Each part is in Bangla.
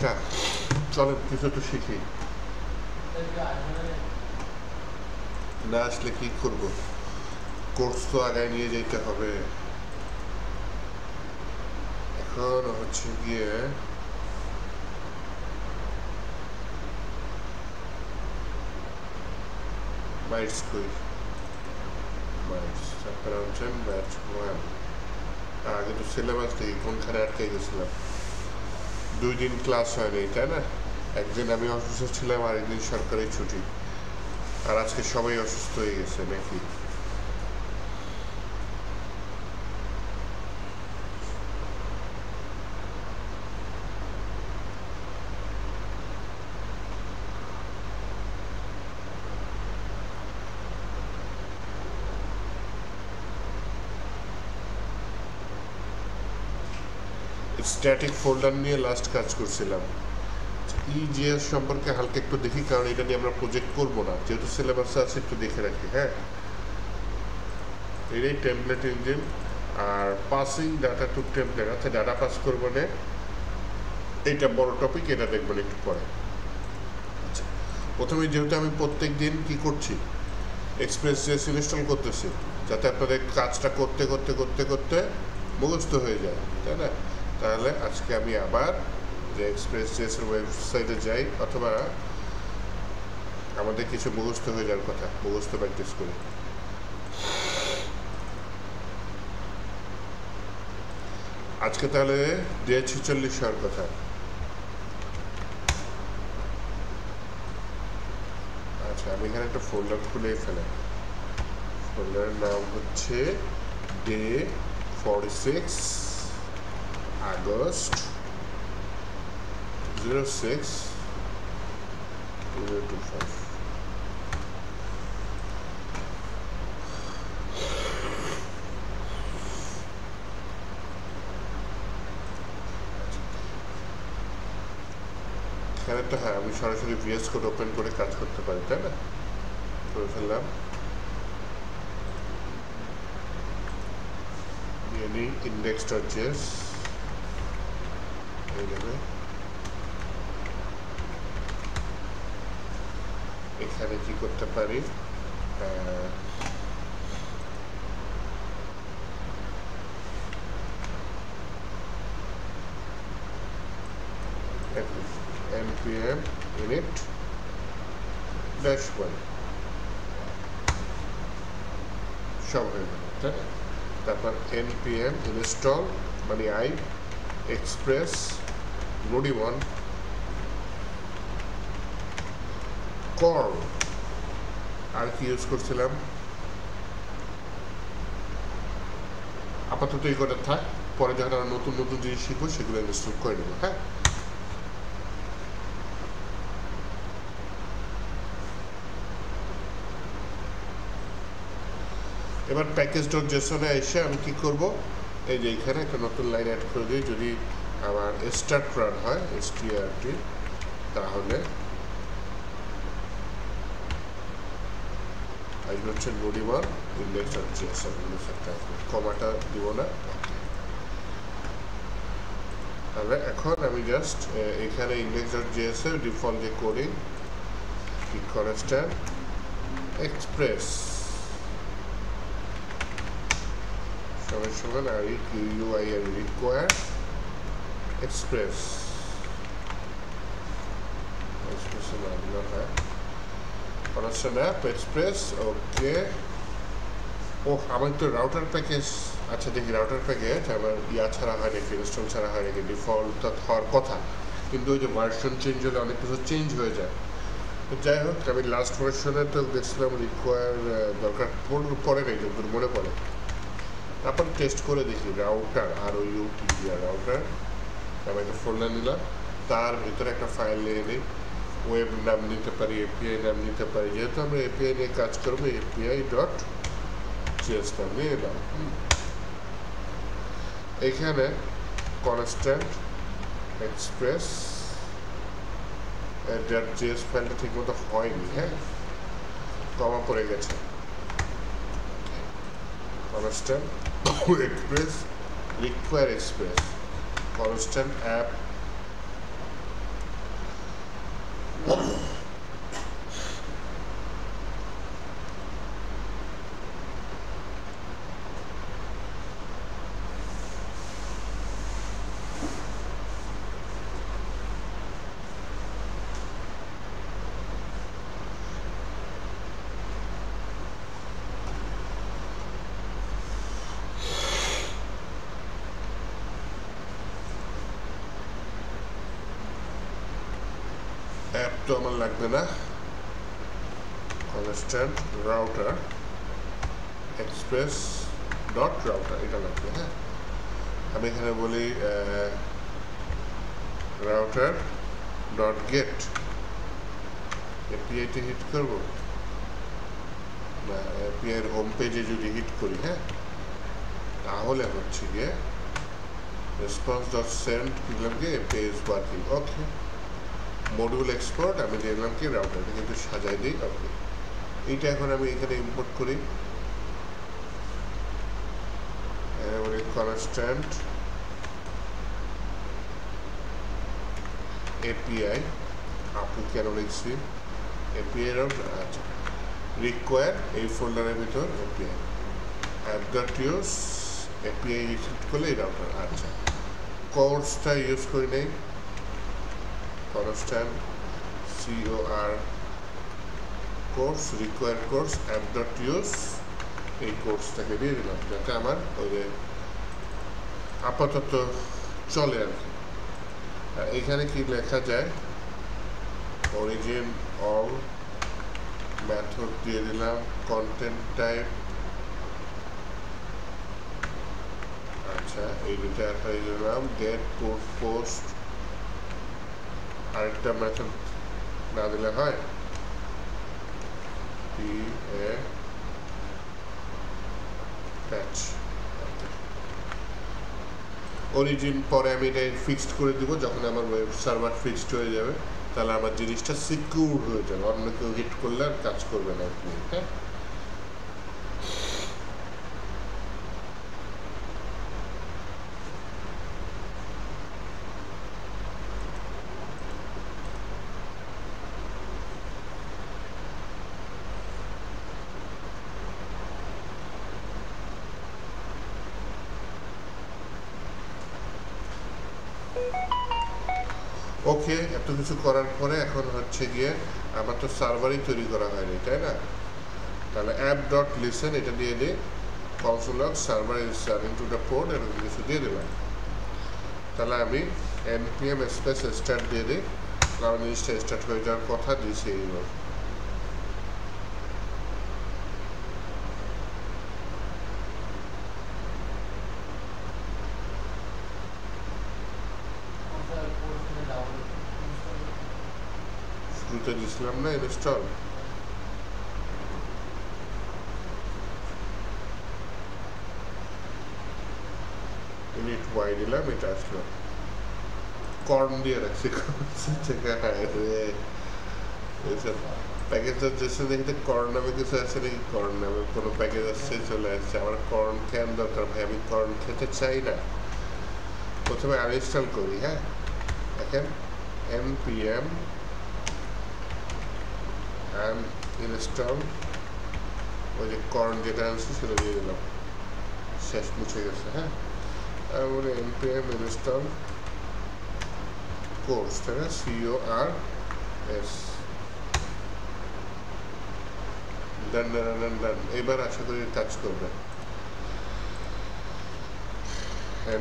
একা, চলেন কিছু তো শিখি। না আসলে কি করব, কোর্স তো আগায় নিয়ে যেতে হবে। এখন হচ্ছে গিয়ে মাইটস কই, মাইটস তারপরে হচ্ছে ম্যাথ 1। আগে তো সিলেবাস দেখি কোনখানে আটকে গেছিলাম। 2 দিন ক্লাস হয়নি, তাই না? একদিন আমি অসুস্থ ছিলাম আর একদিন সরকারি ছুটি, আর আজকে সবাই অসুস্থ হয়ে গেছে নাকি? স্ট্যাটিক ফোল্ডার নিয়ে লাস্ট কাজ করছিলাম। ইজিএস সম্পর্কে হালকা একটু দেখি, কারণ এটা নিয়ে আমরা প্রজেক্ট করবো না, যেহেতু সিলেবাসে আছে একটু দেখে রাখি। হ্যাঁ, এটাই টেমপ্লেট ইঞ্জিন আর পাসিং ডাটা টু টেমপ্লেট। আচ্ছা, ডাটা পাস করবো না, এইটা বড় টপিক, এটা দেখবেন একটু পরে। আচ্ছা, প্রথমে যেহেতু আমি প্রত্যেক দিন কি করছি, এক্সপ্রেস.js ইনস্টল করতেছি, যাতে আপনাদের কাজটা করতে করতে করতে করতে মুখস্থ হয়ে যায়, তাই না? তাহলে আজকে আমি আবার যে এক্সপ্রেস.js এর ওয়েবসাইটে যাই, অথবা আমাদের কিছু মুখস্থ হয়ে যাওয়ার কথা, মুখস্থ প্র্যাকটিস করি। আজকে তাহলে ডে 46 হওয়ার কথা। আচ্ছা, আমি এখানে একটা ফোল্ডার খুলে ফেলে, ফোল্ডারের নাম হচ্ছে ডে 46 আগস্ট 06/025। এখানে তো হ্যাঁ, আমি সরাসরি ভিএস কোড ওপেন করে কাজ করতে পারি, তাই না? করে ফেললাম, নিয়ে নিই index.js, এইভাবে এখানে কি করতে পারি, npm init -1 সব হয়ে গেল, তাই না? তারপর npm install মানে i express Ruby1 curl। আর কি ইউজ করছিলাম, আপাতত এই কটা থাক, পরে যখন আমরা নতুন নতুন জিনিস শিখবো সেগুলো ইনস্টল করে নেবো। হ্যাঁ, এবার প্যাকেজ.json-এ এসে আমি কি করব, এই যে এখানে একটা নতুন লাইন অ্যাড করে দিই। যদি আমার স্টার্ট রান হয় strt, তাহলে আসবে হচ্ছে Ruby1 index.json, কমাটা দিব না। তাহলে এখন আমি জাস্ট এখানে index.js এর ডিফল্ট যে কোডিং কনস্ট্যান্ট এক্সপ্রেস সমান আর UI এর require express constant app express. Okay, ও আমার তো রাউটার প্যাকেজ। আচ্ছা দেখি, রাউটার প্যাকেজ আমার ছাড়া হয় নাকি, ইনস্টল ছাড়া হয় নাকি? ডিফল্ট হওয়ার কথা, কিন্তু ওই যে ভার্সন চেঞ্জ হলে অনেক কিছু চেঞ্জ হয়ে যায়। তো যাই হোক, আমি লাস্ট ভার্সনে তো দেখছিলাম রিকোয়ার দরকার পড়ে নেই, যতদূর মনে পড়ে। তারপর টেস্ট করে দেখি রাউটার আর ওই রাউটার, আমি একটা ফোল্ডার নিলাম, তার ভিতরে একটা ফাইল নিয়ে নিই, ওয়েব নাম নিতে পারি, এপিআই নাম নিতে পারি, যেহেতু আমরা এপিআই নিয়ে কাজ করবো API.js নাম নিয়ে এলাম। এখানে কনস্ট্যান্ট এক্সপ্রেস .js ফাইলটা ঠিক মতো হয়নি, হ্যাঁ, কমা পড়ে গেছে। Constant express require express constant app app তো আমার লাগবে না, constant router express dot router এটা লাগবে। হ্যাঁ, আমি এখানে বলি রাউটার ডট গেট এপিআইতে হিট করবো না, এপিআইয়ের হোম পেজে যদি হিট করি, হ্যাঁ, তাহলে হচ্ছে গিয়ে রেসপন্স ডট সেন্ড দিলাম কি API is working. Okay, module export আমি দিলাম কি রাউটারটা কিন্তু সাজাই দিই। ওকে, এইটা এখন আমি এখানে ইম্পোর্ট করি, কনস্ট্যান্ট এপিআই আপনি কেন লিখছি এপিআই রাউটার, আচ্ছা রিকোয়ার এই ফোল্ডারের ভিতর API app dot use API receive করলে এই রাউটার। আচ্ছা, কোর্সটা ইউজ করি নেই, constant COR course require course app dot use এই কোর্সটাকে দিয়ে দিলাম যাতে আমার ওই যে আপাতত চলে আর কি। আর এখানে কি লেখা যায়, অরিজিন অল মেথড দিয়ে দিলাম, কন্টেন্ট টাইপ, আচ্ছা এই দুটা হয়ে দিলাম, গেট পোস্ট আরেকটা মেথড না দিলে হয়, অরিজিন পরে আমি এটা ফিক্সড করে দিব, যখন আমার ওয়েব সার্ভার ফিক্সড হয়ে যাবে তাহলে আমার জিনিসটা সিকিউর হয়ে যাবে, অন্য কেউ হিট করলে আর কাজ করবে না। হ্যাঁ, ওকে, এত কিছু করার পরে এখন হচ্ছে গিয়ে আমার তো সার্ভারই তৈরি করা হয়নি, তাই না? তাহলে অ্যাপ ডট লিসেন এটা দিয়ে দিই, console log server is running to the port, এরকম কিছু দিয়ে দিলাম। তাহলে আমি npm স্পেস স্টার্ট দিয়ে দিই, কারণ জিনিসটা স্টার্ট হয়ে যাওয়ার কথা দিয়েছি এইবার। শুরুতে দিয়েছিলাম না ইনস্টল, ইনিট ওয়াই দিলাম, এটা আসলো, কর্ন দিয়ে রাখছি প্যাকেজ যাচ্ছে দেখতে কর্ন নামে কিছু আছে নাকি, কর্ন নামে কোনো প্যাকেজ আসছে চলে আসছে, আমার কর্ন কেন দরকার ভাই, আমি কর্ন খেতে চাই না। প্রথমে আনইনস্টল করি, হ্যাঁ দেখেন npm ইনস্টল, ওই যে কর্ন যেটা আনছি সেটা দিয়ে দিলাম, শেষ মুছে গেছে। হ্যাঁ, তারপরে npm ইনস্টল কোর্স, তাই না, CORS, ডান ডান ডান ডান। এবার আশা করি কাজ করবে।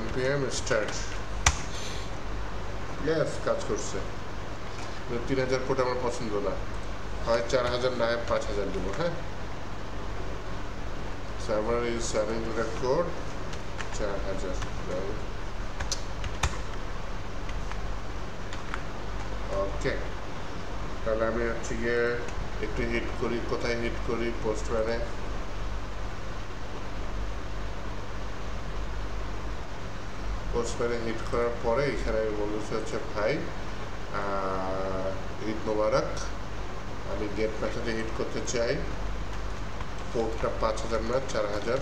npm স্টার্ট, ইয়েস কাজ করছে। 3000 ফুট আমার পছন্দ না, হয় 4000 না হয় 5000 দেবো। হ্যাঁ, server is running to the code 4000। ওকে, তাহলে আমি হচ্ছে গিয়ে একটু হিট করি, কোথায় হিট করি, পোস্টম্যানে। পোস্টম্যানে হিট করার পরে এখানে আমি বলছি হচ্ছে ভাই ঈদ মোবারক, আমি গেট মেথডে হিট করতে চাই, পোর্টটা 5000 না 4000,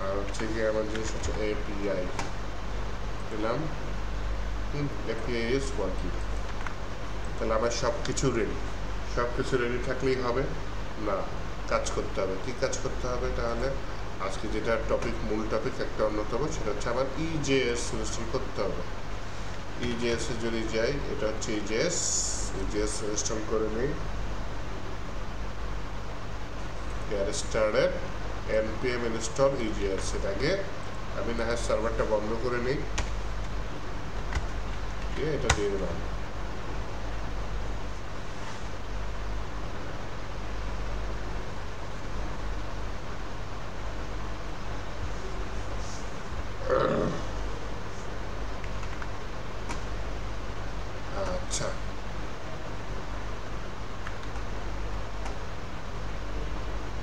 আর হচ্ছে গিয়ে আমার জিনিস হচ্ছে API দিলাম, API ইজ ওয়ার্কিং। তাহলে আমার সব কিছু রেডি থাকলেই হবে না, কাজ করতে হবে। কি কাজ করতে হবে তাহলে? আজকে যেটা মূল টপিক একটা অন্যতম, সেটা হচ্ছে আমার ইজেএস ইনস্টল করতে হবে। ইজেএস এ যদি যাই, এটা হচ্ছে ইজেএস ইনস্টল করে নিই। get started npm install EJS। এর আগে আমি না হয় সার্ভারটা বন্ধ করে নিই, এটা দিয়ে দিলাম। আচ্ছা,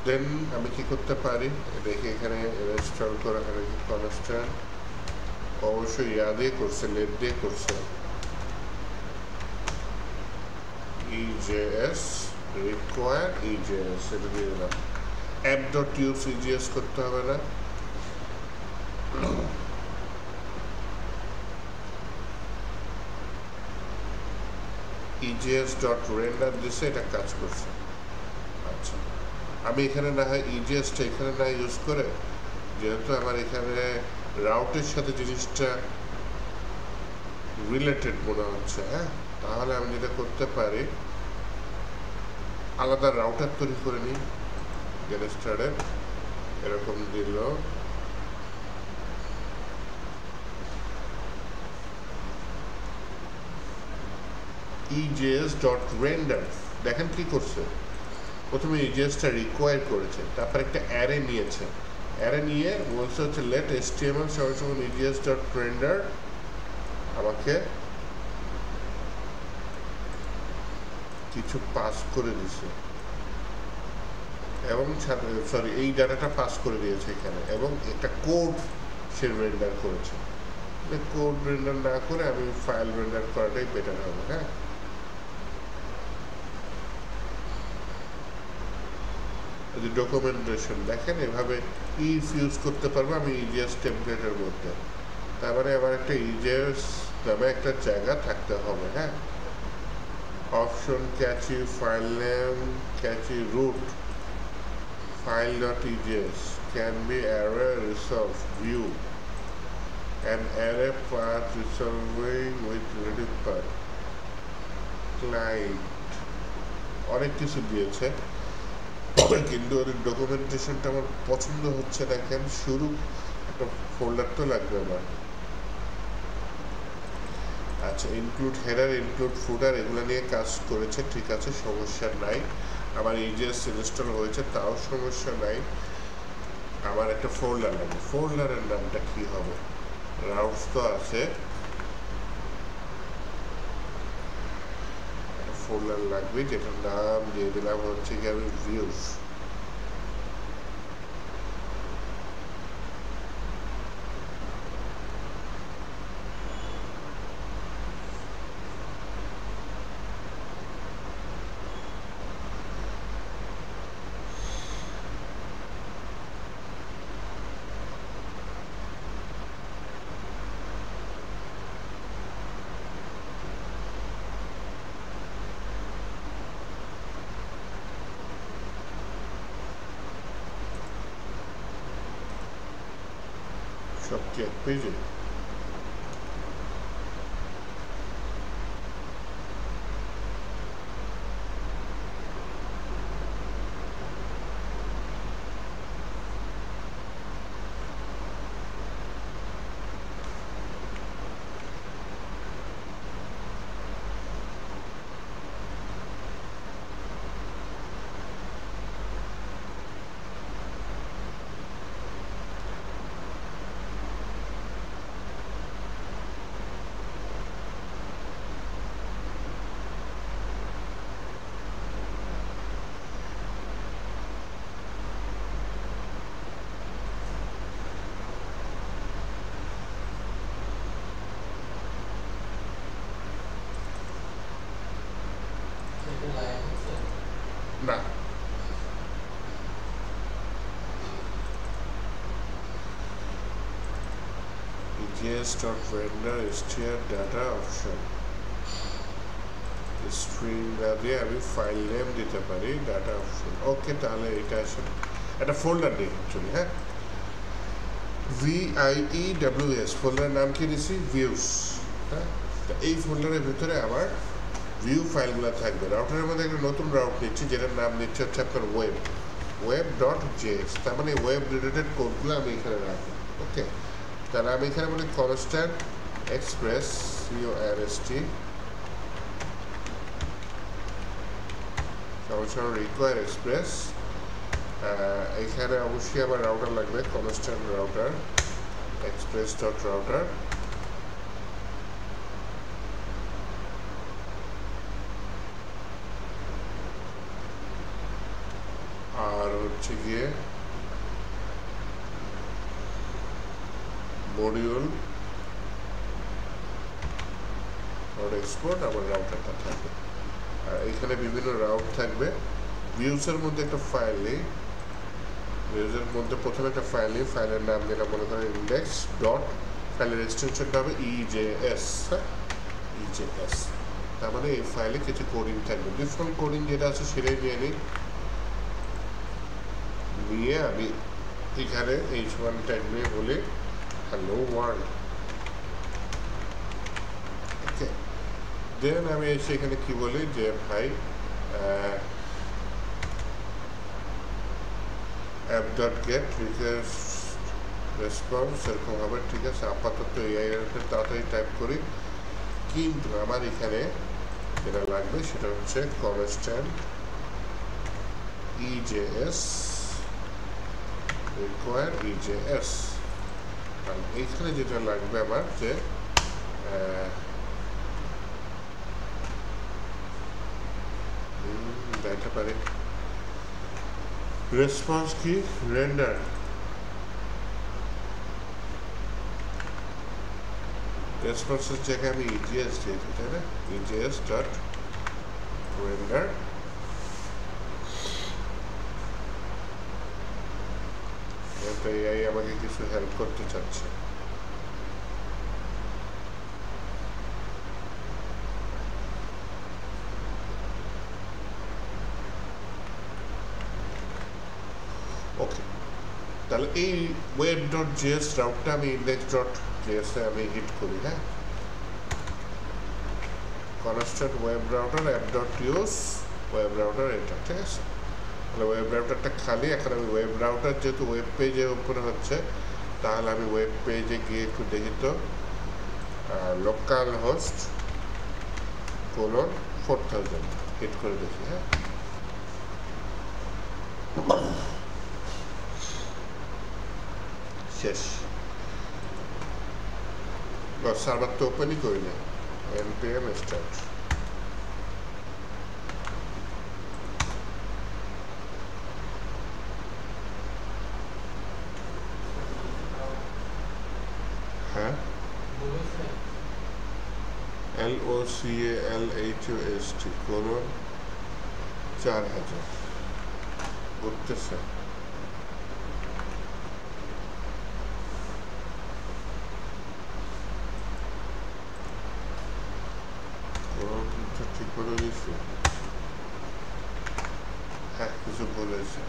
দেন আমি কি করতে পারি দেখি। এখানে ইনস্টল করা কনস্ট্যান্ট অবশ্যই দিয়ে করছে, লেট দিয়ে করছে। EJS require EJS এটা দিয়ে দিলাম। app.use EJS করতে হবে না? EJS.render দিছে, এটা কাজ করছে। আচ্ছা, আমি এখানে না হয় EJS-টা এখানে না ইউজ করে, যেহেতু আমার এখানে রাউটের সাথে জিনিসটা রিলেটেড মনে হচ্ছে, হ্যাঁ, তাহলে আমি যেটা করতে পারি, আলাদা রাউটার তৈরি করে নিই। get started এরকম দিল, EJS.render দেখেন কি করছে। প্রথমে EJS-টা রিকোয়ার করেছে, তারপর একটা অ্যারে নিয়েছে, অ্যারে নিয়ে বলছে হচ্ছে let HTML সমান EJS.render আমাকে কিছু পাস করে দিছে, এবং সরি এই ডাটাটা পাস করে দিয়েছে এখানে, এবং একটা কোড সে রেন্ডার করেছে। কোড রেন্ডার না করে আমি ফাইল রেন্ডার করাটাই বেটার হবে। হ্যাঁ, যদি ডকুমেন্টেশন দেখেন, এভাবে ইফ ইউজ করতে পারবো আমি EJS টেমপ্লেটের মধ্যে। তারপরে আবার একটা EJS নামে একটা জায়গা থাকতে হবে। হ্যাঁ, option cache file name cache root file.EJS can be array resolve view an array path resolving with ready path client, অনেক কিছু দিয়েছে, কিন্তু ওর ডকুমেন্টেশনটা আমার পছন্দ হচ্ছে না। কেন? শুরু একটা ফোল্ডার তো লাগবে আমার। আচ্ছা, ইনক্লুড হেডার ইনক্লুড ফুটার এগুলো নিয়ে কাজ করেছে, ঠিক আছে, সমস্যা নাই। আমার EJS ইনস্টল হয়েছে, তাও সমস্যা নাই। আমার একটা ফোল্ডার লাগবে, ফোল্ডারের নামটা কি হবে? রাউটস তো আছে, একটা ফোল্ডার লাগবে যেটার নাম দিয়ে দিলাম হচ্ছে কি আমি ভিউজ। সব কি এক পেজে? না, EJS.render str data option string না দিয়ে আমি ফাইল নেম দিতে পারি ডাটা অপশন। ওকে, তাহলে এটা আসলে একটা ফোল্ডার নেই অ্যাকচুয়ালি। হ্যাঁ, VIEWS ফোল্ডারের নাম কি দিছি? ভিউস। হ্যাঁ, তো এই ফোল্ডারের ভিতরে আমার ভিউ ফাইলগুলো থাকবে। রাউটারের মধ্যে একটা নতুন রাউট নিচ্ছি যেটার নাম নিচ্ছে হচ্ছে আপনার web.js, তার মানে ওয়েব রিলেটেড কোডগুলো আমি এখানে রাখবো। ওকে, তাহলে আমি এখানে বলি constant express CONST require express. এখানে অবশ্যই আবার রাউটার লাগবে, constant router express dot router. আর হচ্ছে গিয়ে মডিউল ডট এক্সপোর্ট আমার রাউটারটা থাকবে। আর এখানে বিভিন্ন রাউট থাকবে। ভিউসের মধ্যে একটা ফাইল নেই, ভিউসের মধ্যে প্রথমে একটা ফাইল নেই, ফাইলের নাম যেটা মনে করেন ইন্ডেক্স ডট, ফাইলের এক্সটেনশনটা হবে EJS। হ্যাঁ, EJS, তার মানে এই ফাইলে কিছু কোডিং থাকবে। ডিফল্ট কোডিং যেটা আছে সেটাই নিয়ে নিই, নিয়ে আমি এখানে H1 ট্যাগ নিয়ে বলি হ্যালো ওয়ার্ল্ড। ওকে, দেন আমি এসে এখানে কি বলি যে ভাই app.get request response এরকম হবে। ঠিক আছে, আপাতত এই তাড়াতাড়ি টাইপ করি, কিন্তু আমার এখানে যেটা লাগবে সেটা হচ্ছে কনস্ট্যান্ট EJS require EJS। আর এইখানে যেটা লাগবে আমার যে দেখতে পারি রেসপন্স কি রেন্ডার, রেসপন্সের জায়গায় আমি EJS দিয়েছি, তাই না? EJS dot render. এআই আমাকে কিছু হেল্প করতে চাচ্ছে। ওকে, তাহলে এই web.js রাউটটা আমি index.js এ আমি হিট করি। হ্যাঁ, constant web router app.use web router, এটা ঠিক আছে। তাহলে ওয়েব রাউটারটা খালি। এখন আমি ওয়েব রাউটার যেহেতু ওয়েব পেজের উপরে হচ্ছে, তাহলে আমি ওয়েব পেজে গিয়ে একটু দেখি তো লোকাল হোস্ট :4000 হিট করে দেখি। হ্যাঁ, শেষ। সার্ভার তো ওপেনই করি না, npm start। হ্যাঁ, LOCALHOST :4000 উঠতেছে। ঠিক করে দিচ্ছি। হ্যাঁ, কিছু বলেছে।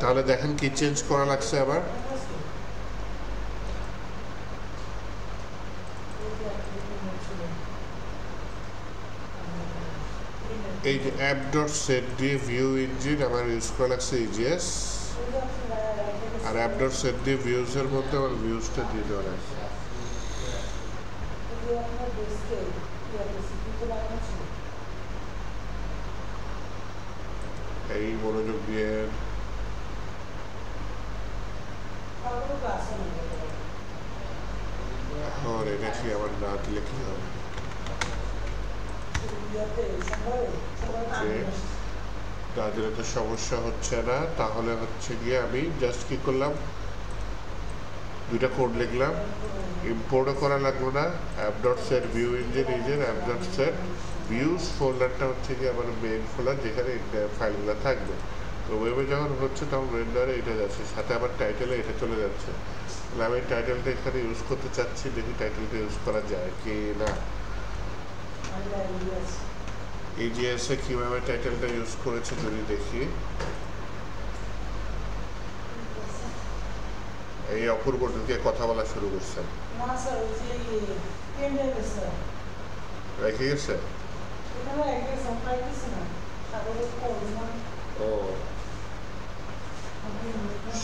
তাহলে দেখেন কি চেঞ্জ করা লাগছে আবার। এই যে app.set দিয়ে ভিউ ইঞ্জিন আমার ইউজ করা লাগছে EJS, আর app.set দিয়ে ভিউজের মধ্যে আমার ভিউজটা দিয়ে দেওয়া লাগছে। এই মনোযোগ দিয়ে এখন এটা কি আবার না দিলে কি হবে? তাদের তো সমস্যা হচ্ছে না, তাহলে হচ্ছে গিয়ে আমি জাস্ট কি করলাম, দুইটা কোড লিখলাম, ইম্পোর্টও করা লাগলো না। App dot set view engine app dot set views ফোল্ডারটা হচ্ছে গিয়ে আমার মেইন ফোল্ডার, যেখানে ফাইলগুলো থাকবে। তো ওয়েবে যখন হচ্ছে তখন রেন্ডারে এটা যাচ্ছে, সাথে আবার টাইটেলে এটা চলে যাচ্ছে। তাহলে আমি টাইটেলটা এখানে ইউজ করতে চাচ্ছি, দেখি টাইটেলটা ইউজ করা যায় কি না। ইজিএসে কীভাবে টাইটেলটা ইউজ করেছে যদি দেখি। এই অপূর্ব ঢুকে কথা বলা শুরু করছেন, রেখে গেছে। ও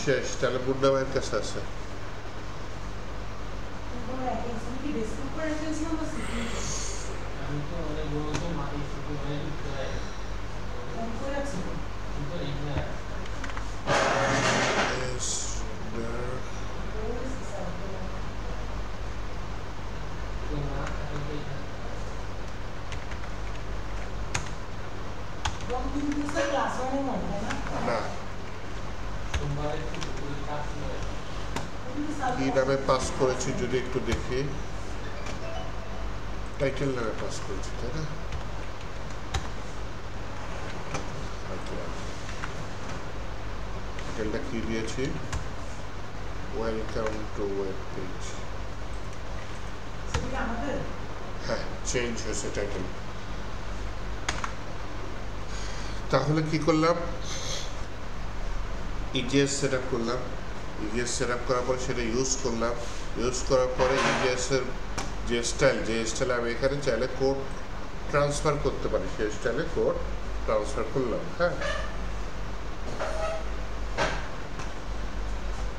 শেষ, তাহলে মুন্না ভাইয়ের কাছে আছে। কি নামে পাস করেছি যদি একটু দেখি। টাইটেল নামে পাস করেছি, তাই না? টাইটেলটা কি দিয়েছি? Welcome to web page. হ্যাঁ, চেঞ্জ হয়েছে টাইটেল। তাহলে কি করলাম, ইজিএস সেট আপ করলাম। ইজিএস সেট আপ করার পরে সেটা ইউজ করলাম। ইউজ করার পরে ইজিএসের যে স্টাইলে আমি এখানে চাইলে কোড ট্রান্সফার করতে পারি, সেই স্টাইলে কোড ট্রান্সফার করলাম। হ্যাঁ,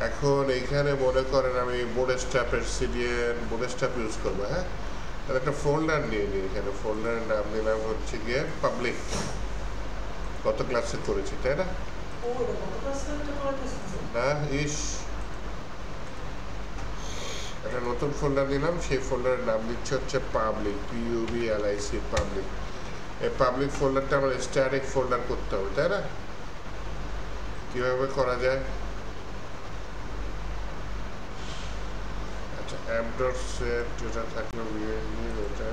এখন এইখানে মনে করেন আমি বুটস্ট্র্যাপের সিডিএন বুটস্ট্র্যাপ ইউজ করবো। হ্যাঁ, তাহলে একটা ফোল্ডার নিয়ে নিই। এখানে ফোল্ডারের নাম নিলাম হচ্ছে গিয়ে পাবলিক। কত ক্লাসে করেছি, তাই না? না, একটা নতুন ফোল্ডার নিলাম, সেই ফোল্ডারের নাম দিচ্ছে হচ্ছে পাবলিক, PUBLIC পাবলিক। এই পাবলিক ফোল্ডারটা আমার স্ট্যাটিক ফোল্ডার করতে হবে, তাই না? কিভাবে করা যায়? আচ্ছা, অ্যাপ ডট সেট যেটা থাকলো ওটা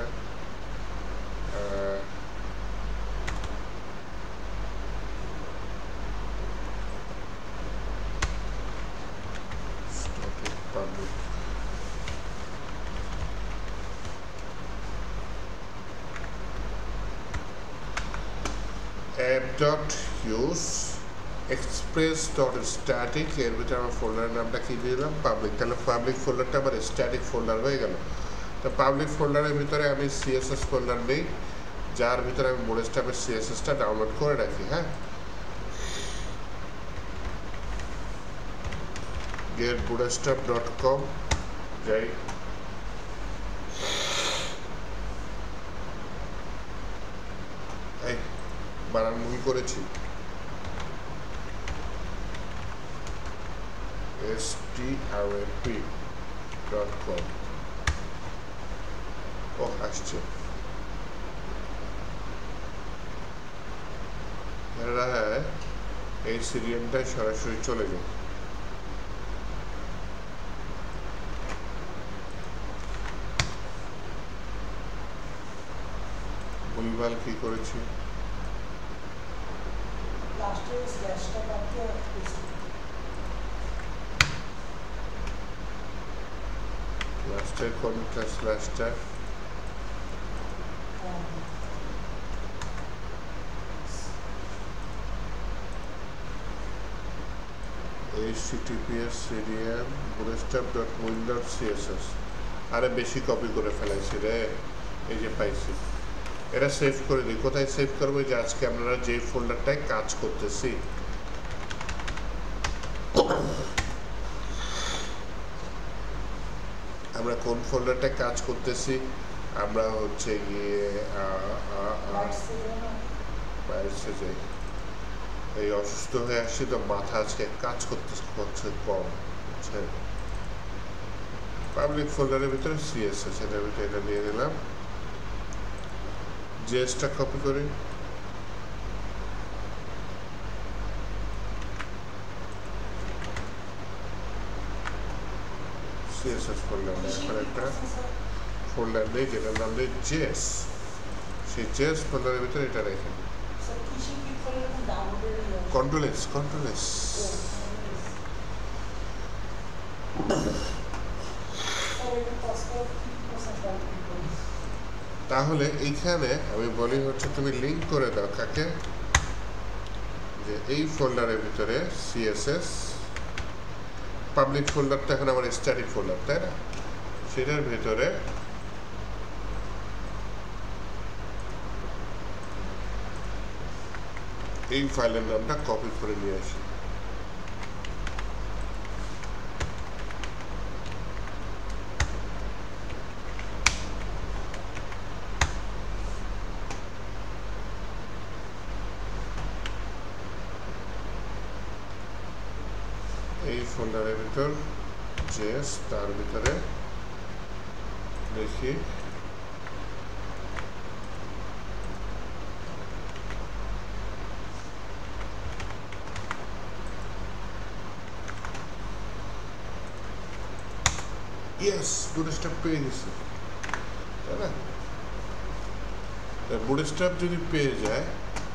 public. App dot use express dot static, এর ভিতরে আমার ফোল্ডারের নামটা কি দিলাম? পাবলিক। তাহলে পাবলিক ফোল্ডারটা আমার স্ট্যাটিক ফোল্ডার হয়ে গেল। তো পাবলিক ফোল্ডারের ভিতরে আমি CSS ফোল্ডার নেই, যার ভিতরে আমি বুটস্ট্র্যাপের CSSটা ডাউনলোড করে রাখি। হ্যাঁ, getbootstrap.com যাই। এই বানান ভুল করেছি, strap.com। ও আসছে, এই সিরিয়ালটাই সরাসরি চলে যায়। ভুলভাল কি করেছি? লাস্টের কোনটা স্ল্যাশটা? https://cdm bootstrap.win.css। আরে বেশি কপি করে ফেলাইছি রে, এই যে পাইছি। এটা সেভ করে দিই। কোথায় সেভ করবো? যে আজকে আপনারা যে ফোল্ডারটায় কাজ করতেছি, আমরা কোন ফোল্ডারটায় কাজ করতেছি, আমরা হচ্ছে গিয়ে যাই। এই অসুস্থ হয়ে আসছি তো, মাথা আজকে কাজ করতে হচ্ছে কম। পাবলিক ফোল্ডারের ভিতরে CSS, এটার ভিতরে এটা নিয়ে নিলাম। জেএসটা কপি করি, সিএসএস ফোল্ডার এখন একটা ফোল্ডার নেই যেটার নাম নেই জেএস, সেই জেএস ফোল্ডারের ভিতরে এটা রেখে দিই। কন্ট্রোল এস তাহলে এইখানে আমি বলি হচ্ছে তুমি লিঙ্ক করে দাও কাকে, যে এই ফোল্ডারের ভিতরে সিএসএস পাবলিক ফোল্ডারটা এখন আমার স্ট্যাটিক ফোল্ডার, তাই না? সেটার ভিতরে এই ফাইলের নামটা কপি করে নিয়ে আসি। এই ফোল্ডারের ভিতর জেএস, তার ভিতরে দেখি ইয়েস বুটস্ট্র্যাপ পেয়ে গেছি, তাই না? বুটস্ট্র্যাপ যদি পেয়ে যায়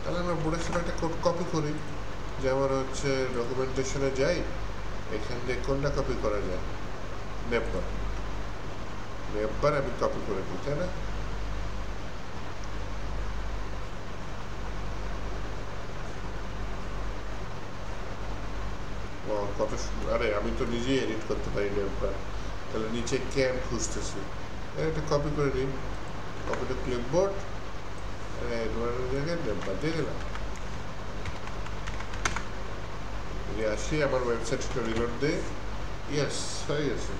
তাহলে আমরা বুটস্ট্র্যাপ একটা কোড কপি করি, যে আমার হচ্ছে ডকুমেন্টেশনে যাই, এখান থেকে কোনটা কপি করা যায়, নেপবার আমি কপি করে দিই, তাই না? কত আরে আমি তো নিজেই এডিট করতে পারি নেপবার, তাহলে নিচে ক্যান খুঁজতেছি, এটা কপি করে নিই, কপি টু ক্লিপবোর্ড, জায়গায় নেপবার দিয়ে দিলাম। আসি আমার ওয়েবসাইটটা রিলোড দিই, ইয়েস হয়ে গেছে।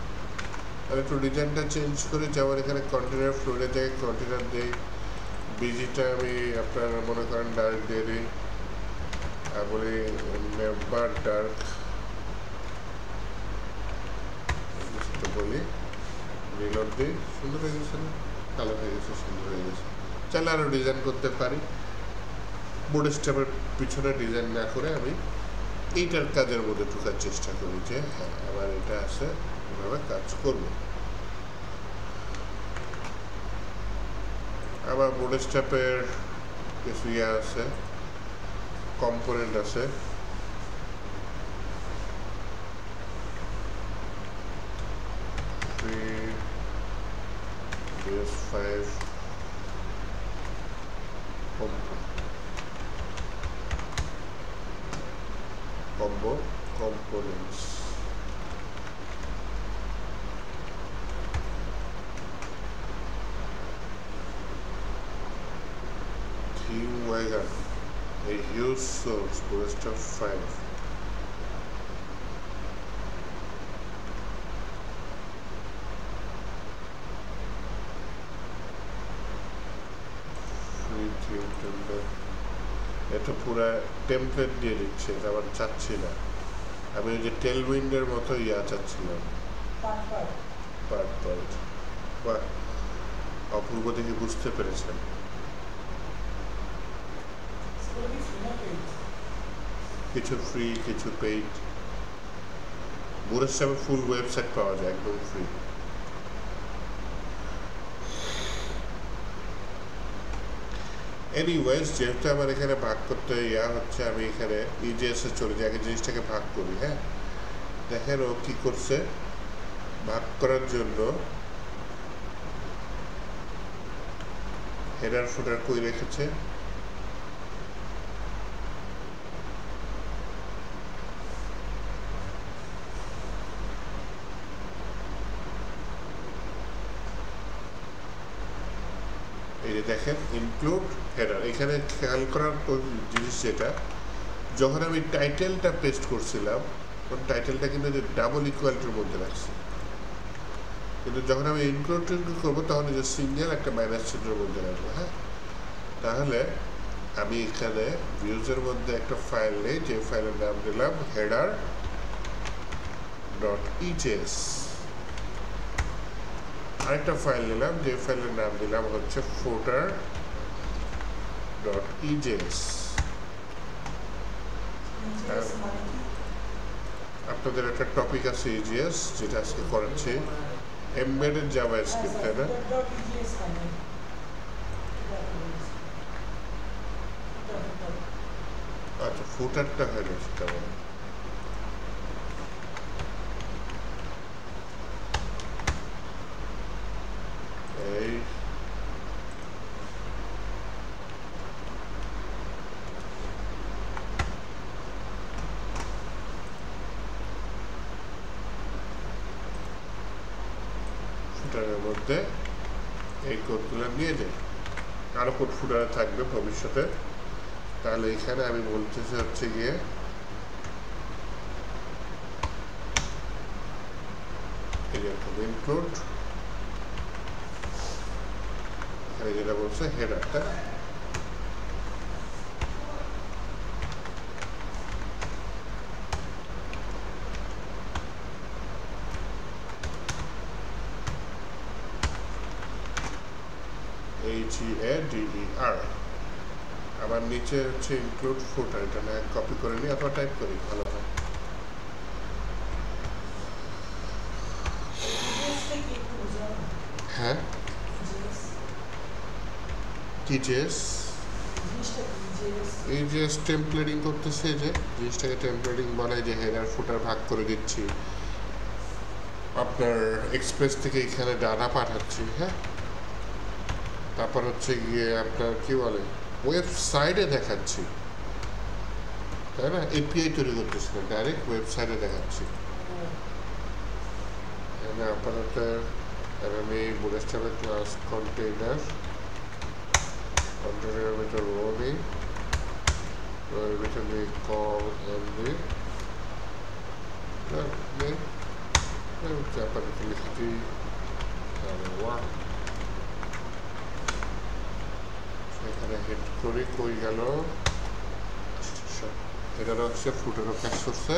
তাহলে একটু ডিজাইনটা চেঞ্জ করে, যেমন এখানে কন্টেনার ফ্লোরের জায়গায় কন্টেনার দিই, বিজিটা আমি আপনার মনে করেন ডার্ক দিয়ে দিই, আর বলি নেভার ডার্ক বলি, রিলোড দিই, সুন্দর হয়ে গেছে না? কালো হয়ে গেছে, সুন্দর হয়ে গেছে। চাইলে আরও ডিজাইন করতে পারি, বুটস্ট্র্যাপের পিছনে ডিজাইন না করে আমি এইটার কাজের মধ্যে ঢোকার চেষ্টা করি, যে হ্যাঁ আমার এটা আছে, এভাবে কাজ করব। আবার বুটস্ট্র্যাপের কিছু ইয়ে আছে, কম্পোনেন্ট আছে, BS5 combo components, theme wagon, a huge source, Bootstrap 5, এটা পুরো টেমপ্লেট দিয়ে দিচ্ছে, এটা আবার চাচ্ছি না, আমি ওই যে টেলউইন্ডের মতো ইয়া চাচ্ছিলাম, পার্ট। বাহ, অপূর্ব দেখে বুঝতে পেরেছেন। কিছু ফ্রি, কিছু পেইড। বুটস্ট্র্যাপে ফুল ওয়েবসাইট পাওয়া যায় একদম ফ্রি। এনিওয়েজ, যেহেতু আমার এখানে ভাগ করতে ইয়া হচ্ছে, আমি এখানে ইজিএসে চলে যাই, আগে জিনিসটাকে ভাগ করি। হ্যাঁ, দেখেন ও কি করছে, ভাগ করার জন্য হেডার ফুটার কই রেখেছে, এই যে দেখেন ইনক্লুড হেডার। এখানে খেয়াল করার জিনিস যেটা, যখন আমি টাইটেলটা পেস্ট করছিলাম তখন টাইটেলটা কিন্তু ডাবল ইকুয়ালিটির মধ্যে রাখছি, কিন্তু যখন আমি ইনক্লুড করবো তখন যে সিঙ্গেল একটা মাইনাস চিহ্নের মধ্যে রাখবো। হ্যাঁ, তাহলে আমি এখানে ভিউজের মধ্যে একটা ফাইল নেই, যে ফাইলের নাম দিলাম header.ejs, আরেকটা ফাইল নিলাম যে ফাইলের নাম দিলাম হচ্ছে footer ডট ইজেস। আপনাদের একটা টপিক আছে ইজিএস, যেটা আজকে করাচ্ছি এমবেডেড জাভাস্ক্রিপ্ট, তাই না? আচ্ছা, ফুটারটা হয় না সেটা বলে। এই ফুটারের মধ্যে এই কোডগুলো নিয়ে যাই, আরো কোড ফুটারে থাকবে ভবিষ্যতে। তাহলে এখানে আমি বলতেছি হচ্ছে গিয়ে ইনক্লুড, এখানে যেটা বলছে হেডারটা HEADER, আবার নিচে হচ্ছে ইনক্লুড ফুটার, এটা না কপি করে নিই অথবা টাইপ করি, ভালো হয়। হ্যাঁ, টিজেস এই যে টেমপ্লেটিং করতেছে, যে জিনিসটাকে টেমপ্লেটিং বানায়, যে হেডার ফুটার ভাগ করে দিচ্ছি, আপনার এক্সপ্রেস থেকে এখানে ডাটা পাঠাচ্ছি। হ্যাঁ, তারপর হচ্ছে গিয়ে আপনার কি বলে ওয়েবসাইটে দেখাচ্ছি, তাই না? এপিআই তৈরি করতেছি না, ডাইরেক্ট ওয়েবসাইটে দেখাচ্ছি। আপাতত আমি বুটস্ট্র্যাপের ক্লাস কন্টেইনার ভিতর রো নিই, রোয়ের ভিতর নিই কল এমডি, আপাতত লিখছি ওয়ান, এখানে হেড করি, কই গেল, এটারও হচ্ছে ফুটারও কাজ করছে,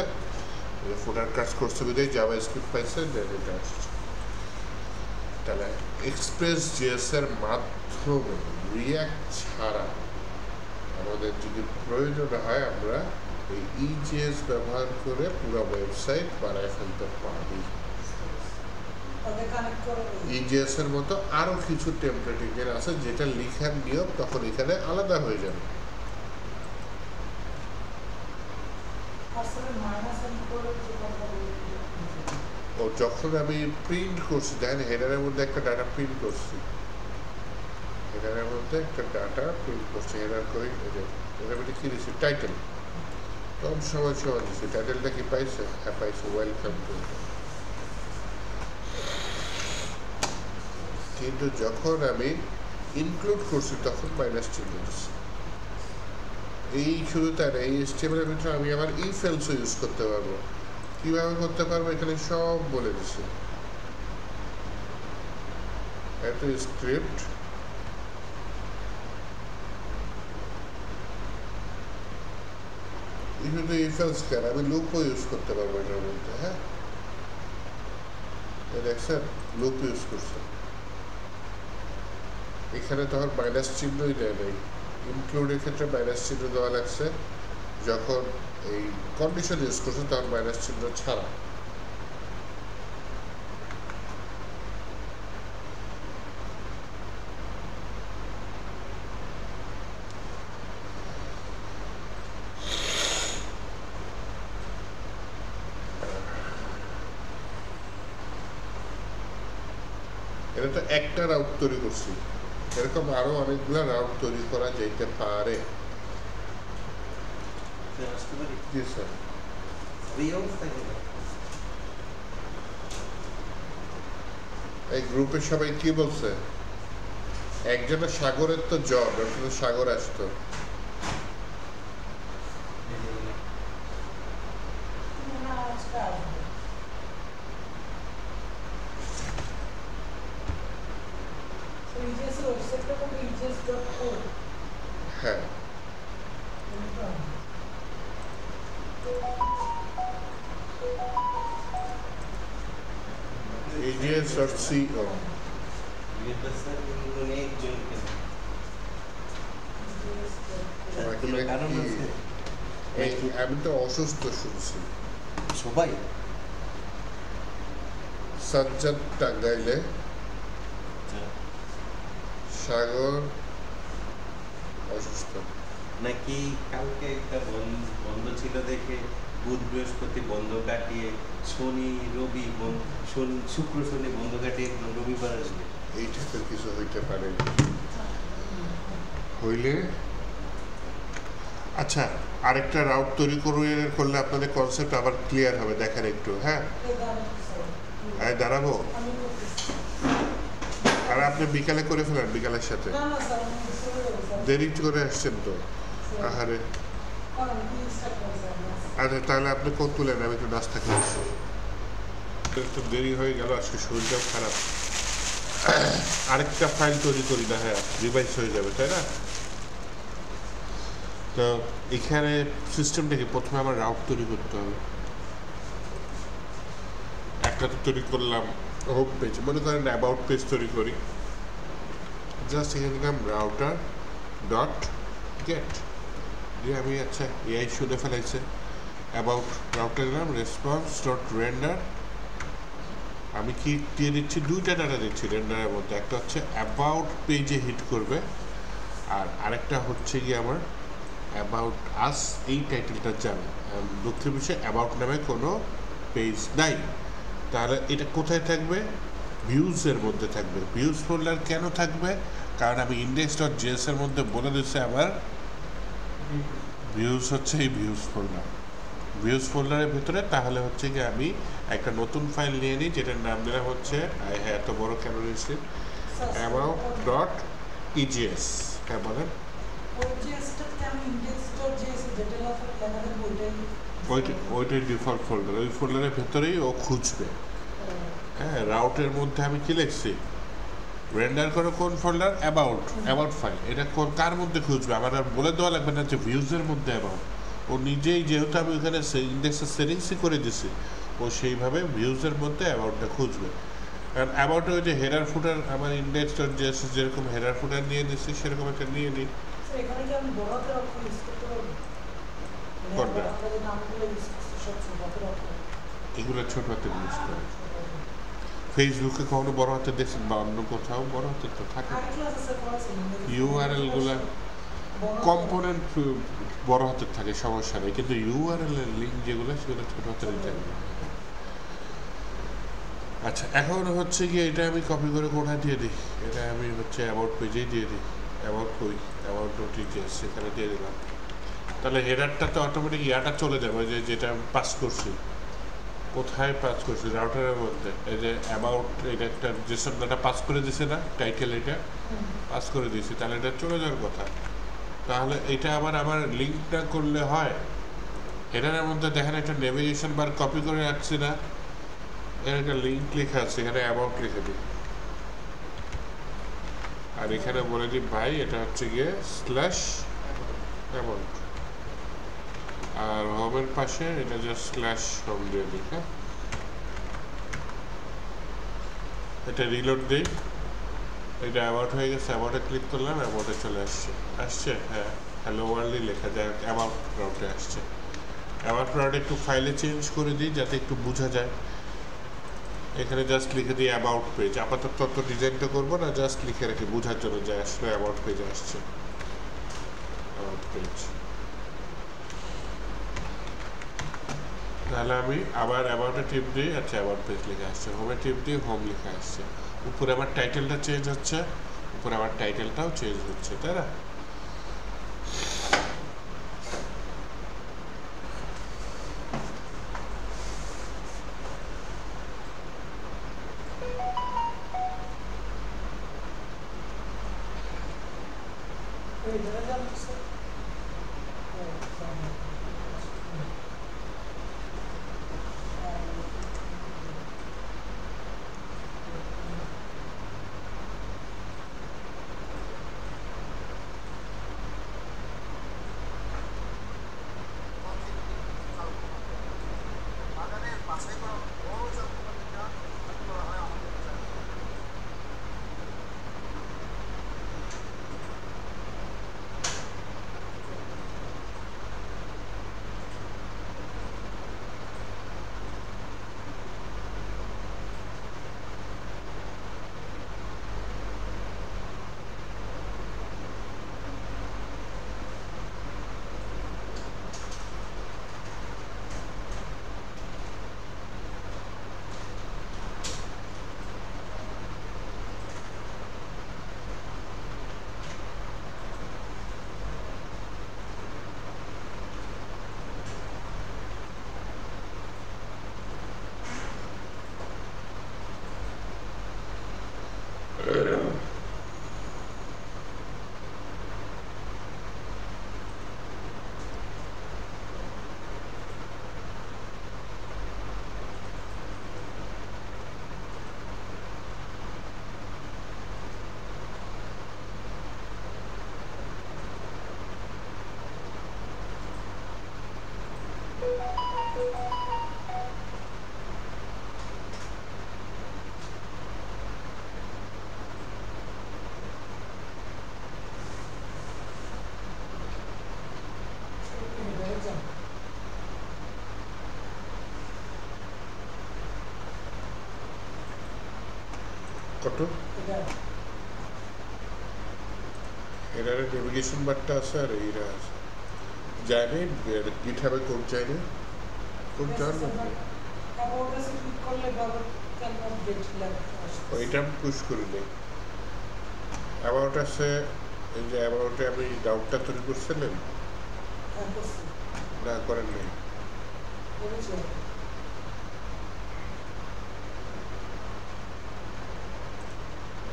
ফুটার কাজ করছে বিধায় জাভাস্ক্রিপ্ট পাইছে, এটা আসছে। তাহলে এক্সপ্রেস জেএস এর মাধ্যমে রিঅ্যাক্ট ছাড়া আমাদের যদি প্রয়োজন হয়, আমরা এই ইজেএস ব্যবহার করে পুরো ওয়েবসাইট বানায় ফেলতে পারি। ইজেএস এর মতো আরো কিছু টেমপ্লেটিং এর আছে, যেটা লিখার নিয়ম তখন এখানে আলাদা হয়ে যাবে। ও যখন আমি প্রিন্ট করছি, দেখেন হেডারের মধ্যে একটা ডাটা প্রিন্ট করছি, হেডারের মধ্যে একটা ডাটা প্রিন্ট করছি, হেডার করি, এটার মধ্যে কি দিচ্ছি টাইটেল, কম সময় দিচ্ছি, টাইটেলটা কি পাইছে? হ্যাঁ পাইছে, ওয়েলকাম টু। কিন্তু যখন আমি ইনক্লুড করছি তখন মাইনাস চিহ্ন দিচ্ছি। এই শুধু তাই না, এই এসটিএমএল ভিতরে আমি আবার ইফ এলসও ইউজ করতে পারবো। কিভাবে করতে পারবো এখানে সব বলে দিছি। একটা স্ক্রিপ্ট, শুধু ইফ এলস কেন, আমি লুপও ইউজ করতে পারবো এটার মধ্যে। হ্যাঁ, দেখছেন লুপ ইউজ করছে, এখানে তখন মাইনাস চিহ্নই দেয় নাই। ইনক্লুডের ক্ষেত্রে মাইনাস চিহ্ন দেওয়া লাগছে, যখন এই কন্ডিশন ইউজ করছে তখন মাইনাস চিহ্ন ছাড়া। এটা তো একটা রাউট তৈরি করছি, এরকম আরো অনেকগুলো রাউট তৈরি করা যেতে পারে। জি স্যার। এই গ্রুপের সবাই কি বলছে? একজনের সাগরের তো জ্বর, সাগর আসতো। হ্যাঁ, আমি তো অসুস্থ শুনছি সবাই সাজ্জাদ টাঙ্গাইলে, সাগর অসুস্থ নাকি কালকে একটা বন্ধ ছিল দেখে বুধ বৃহস্পতি বন্ধ কাটিয়ে শনি রবি শুক্র শনি বন্ধ কাটিয়ে একদম রবিবার আসবে। এইটা তো কিছু হইতে পারে হইলে। আচ্ছা, আরেকটা রাউট তৈরি করলে আপনাদের কনসেপ্ট আবার ক্লিয়ার হবে। দেখেন একটু, হ্যাঁ দাঁড়াবো। আর আপনি বিকালে করে ফেলেন, বিকালের সাথে দেরি করে আসছেন তো। আহারে, আচ্ছা তাহলে আপনি কোন তুলেন, আমি একটু নাস্তা খেয়েছি। একটু দেরি হয়ে গেল, আজকে শরীরটাও খারাপ। আরেকটা ফাইল তৈরি করি না, হ্যাঁ রিভাইজ হয়ে যাবে, তাই না? তো এখানে সিস্টেমটাকে প্রথমে আমার রাউট তৈরি করতে হবে। একটা তো তৈরি করলাম হোম পেজ, মনে করেন অ্যাবাউট পেজ তৈরি করি। জাস্ট এখানে দিলাম রাউটার ডট গেট দিয়ে আমি, আচ্ছা এআই শুনে ফেলাইছে। অ্যাবাউট রাউটার দিলাম রেসপন্স ডট রেন্ডার। আমি কি দিয়ে দিচ্ছি, দুইটা ডাটা দিচ্ছি রেন্ডারের মধ্যে। একটা হচ্ছে অ্যাবাউট পেজে হিট করবে, আর আরেকটা হচ্ছে গিয়ে আমার অ্যাবাউট আস, এই টাইটেলটা যাবে। দুঃখের বিষয়ে অ্যাবাউট নামে কোনো পেজ নাই। তাহলে এটা কোথায় থাকবে? ভিউজের মধ্যে থাকবে। ভিউজ ফোল্ডার কেন থাকবে? কারণ আমি ইন্ডেক্স ডট জিএস এর মধ্যে বলে দিচ্ছি আমার ভিউজ হচ্ছে এই ভিউজ ফোল্ডার। ভিউজ ফোল্ডারের ভিতরে তাহলে হচ্ছে কি আমি একটা নতুন ফাইল নিয়ে নিই, যেটার নাম দিলাম হচ্ছে, হ্যাঁ এত বড় কেন নিয়েছি, অ্যাবাউট ডট ইজিএস। হ্যাঁ বলেন। ওইটাই ডিফল্ট ফোল্ডার, ওই ফোল্ডারের ভেতরেই ও খুঁজবে। হ্যাঁ, রাউটের মধ্যে আমি কি লিখছি, রেন্ডার করে কোন ফোল্ডার, অ্যাবাউট ফাইল। এটা কার মধ্যে খুঁজবে, আমার আর বলে দেওয়া লাগবে না যে ভিউজের মধ্যে অ্যাবাউট। ও নিজেই, যেহেতু আমি ওখানে ইন্ডেক্সের সেটিংসই করে দিছি, ও সেইভাবে ভিউজের মধ্যে অ্যাবাউটটা খুঁজবে। কারণ অ্যাবাউটে ওই যে হেডার ফুটার, আমার ইন্ডেক্স ডট জিএস যেরকম হেডার ফুটার নিয়ে নিচ্ছি, সেরকম একটা নিয়ে নিই। এগুলো ছোট হাতের ইউজ করে। ফেসবুকে কখনো বড় হাতে দেখছেন, বা অন্য কোথাও বড় হাতে তো থাকে। ইউআরএল গুলা কম্পোনেন্ট বড় হাতের থাকে, সমস্যা নেই, কিন্তু ইউআরএল এর লিঙ্ক যেগুলো, সেগুলো ছোট হাতের থাকবে। আচ্ছা, এখন হচ্ছে গিয়ে এটা আমি কপি করে কোথায় দিয়ে দিই, এটা আমি হচ্ছে অ্যাবাউট পেজেই দিয়ে দিই। অ্যাবাউট কই, অ্যাবাউট ডট ইজিএস, সেখানে দিয়ে দিলাম। তাহলে হেডারটা তো অটোমেটিক ইয়াটা চলে যাবে, যে যেটা পাস করছি। কোথায় পাস করছি, রাউটারের মধ্যে। এই যে অ্যাবাউট, এটা একটা যেসব ডাটা পাস করে দিছে না, টাইটেল এটা পাস করে দিয়েছি, তাহলে এটা চলে যাওয়ার কথা। তাহলে এটা আবার আমার লিঙ্ক না করলে হয়? হেডারের মধ্যে দেখেন একটা নেভিগেশন বার কপি করে রাখছি না, এর একটা লিঙ্ক লেখা আছে, এখানে অ্যাবাউট লিখে দিই। আর এখানে বলে দিই ভাই এটা হচ্ছে গিয়ে স্ল্যাশ অ্যাবাউট, আর হোমের পাশে এটা জাস্ট স্ল্যাশ হোম দিয়ে দিই। হ্যাঁ, এটা রিলোড দিই, এটা অ্যাবাউট হয়ে গেছে। অ্যাবাউটে ক্লিক করলাম, অ্যাবাউটে চলে আসছে। হ্যাঁ, হ্যালো ওয়ার্ল্ডই লেখা যায়, অ্যাবাউট রাউটে আসছে। অ্যাবাউট রাউটে একটু ফাইলে চেঞ্জ করে দিই যাতে একটু বোঝা যায়। এখানে জাস্ট লিখে দিই অ্যাবাউট পেজ। আপাতত তত ডিজাইনটা করবো না, জাস্ট লিখে রাখি বোঝার জন্য যে আসলে অ্যাবাউট পেজে আসছে। অ্যাবাউট পেজ, তাহলে আমি আবার অ্যাবাউটে টিপ দিই, আচ্ছা অ্যাবাউট পেজ লিখে আসছে। হোমে টিপ দিই, হোম লিখে আসছে। উপরে আমার টাইটেলটা চেঞ্জ হচ্ছে, উপরে আমার টাইটেলটাও চেঞ্জ হচ্ছে, তাই না? কত এটার নেভিগেশন বারটা আছে আর এইটা আছে যায় নাই গিটহাবে কোড যায় না কোড যাওয়ার মধ্যে ওইটা আমি পুশ করি নাই অ্যাবাউট আছে এই যে অ্যাবাউটে আপনি ডাউটটা তৈরি করছিলেন না করেন নাই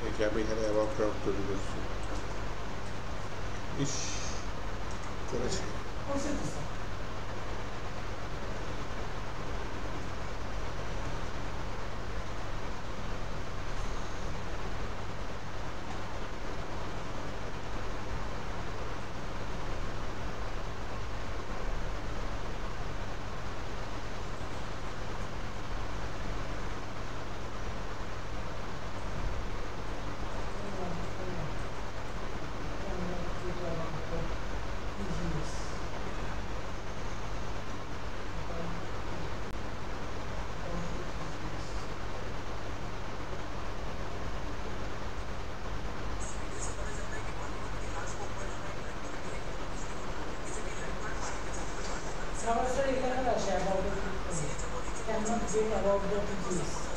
এই যে আমি এখানে অ্যাবাউট ডাউট তৈরি করছি ইস করেছি About the PGs.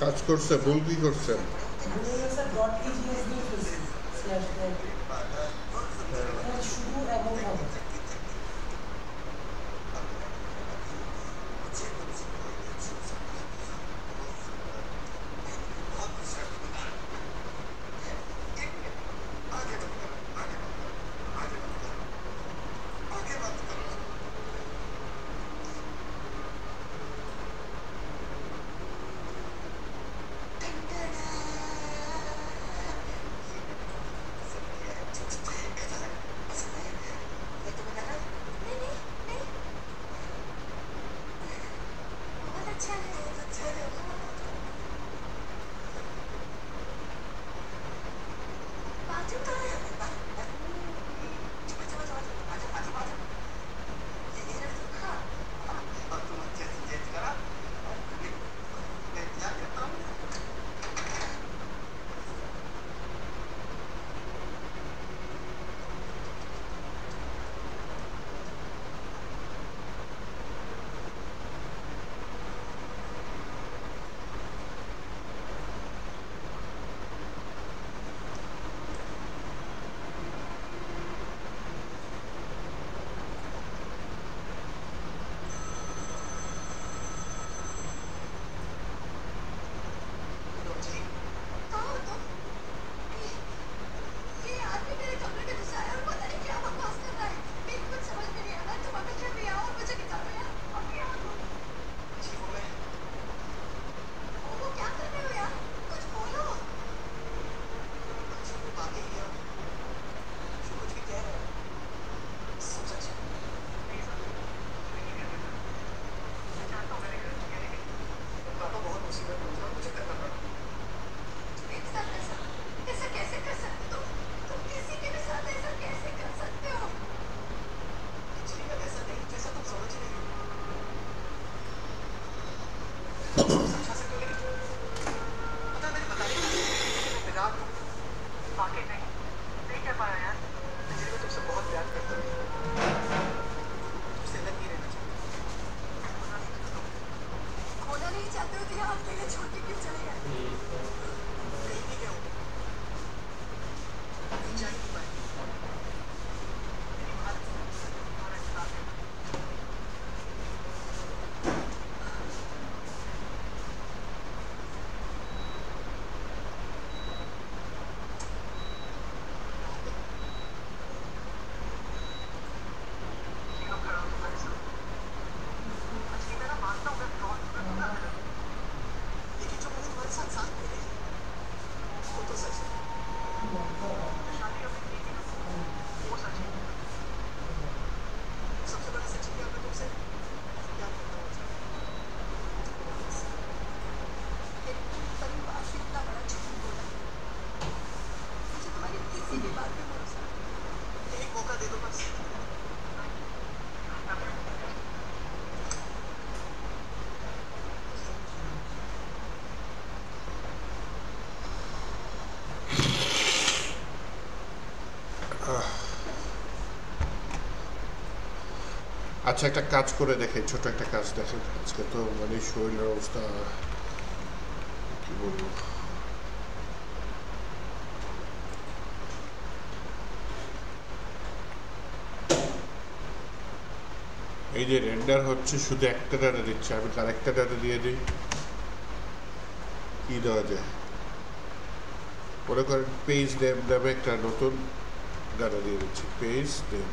কাজ করছে ভুল কি করছেন শুধু এবং হবে আচ্ছা, একটা কাজ করে দেখে, ছোট একটা কাজ দেখেন। আজকে তো মানে শরীরের অবস্থা কি বলবো। এই যে রেন্ডার হচ্ছে শুধু একটা ডাটা দিচ্ছে, আমি আরেকটা ডাটা দিয়ে দিই। কি দেওয়া যায়, মনে করেন পেজ নেম নামে একটা নতুন ডাটা দিয়ে দিচ্ছি, পেজ নেম।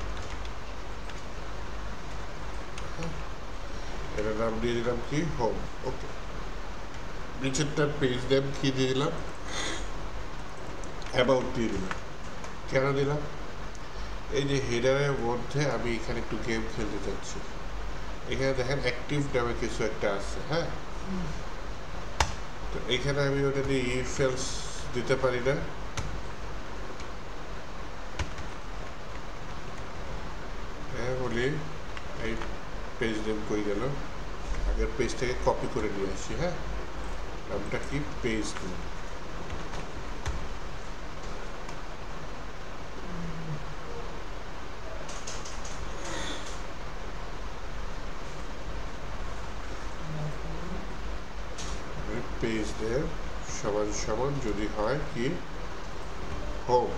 এটার নাম দিয়ে দিলাম কি, হোম। ওকে, নিচেরটা পেজ নেম কি দিয়ে দিলাম, অ্যাবাউট দিয়ে দিলাম। কেন দিলাম, এই যে হেডারের মধ্যে আমি এখানে একটু গেম খেলতে চাচ্ছি। এখানে দেখেন অ্যাক্টিভ নামে কিছু একটা আছে, হ্যাঁ। তো এখানে আমি ওটা দিয়ে ইফ এলস দিতে পারি না। হ্যাঁ বলি, এই পেজ নেম কই গেল, আগের পেজ থেকে কপি করে নিয়ে আসি। হ্যাঁ, নামটা কি, পেজ নেম। পেজ নেম সমান সমান যদি হয় কি, হোম,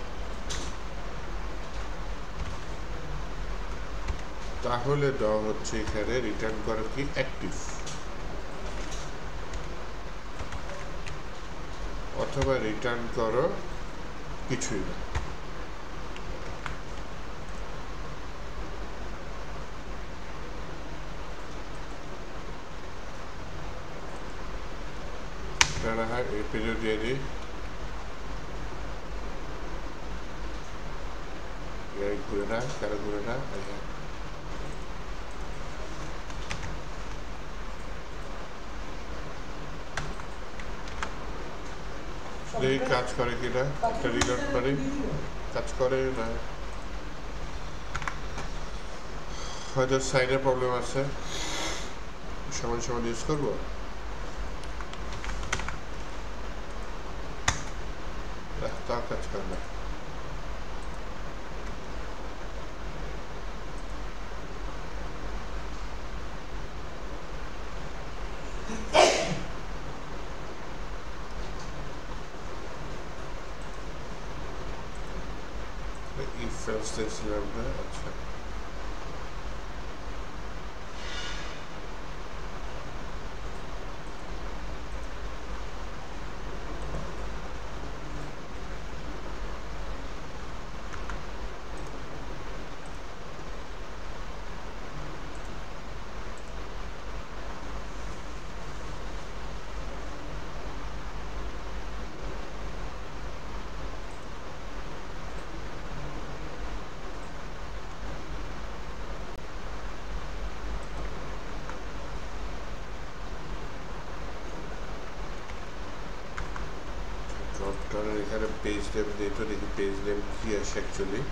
তাহলে দেওয়া হচ্ছে এখানে রিটার্ন করে কি, অ্যাক্টিভ, অথবা রিটার্ন করো কিছুই না। না হয় এই পেজও দিয়ে দিই, ঘুরে না, কেন ঘুরে না। এই কাজ করে কিনা, একটা রিলোড করি, কাজ করে না, হয়তো সাইডের প্রবলেম আছে। সমান সমান ইউজ করবো, তাও কাজ করে না। if else দেখছিলাম না। আচ্ছা, ড্রপডাউনের এখানে পেজ নেম দিয়ে তো দেখি পেজ নেম কি আসে অ্যাকচুয়ালি।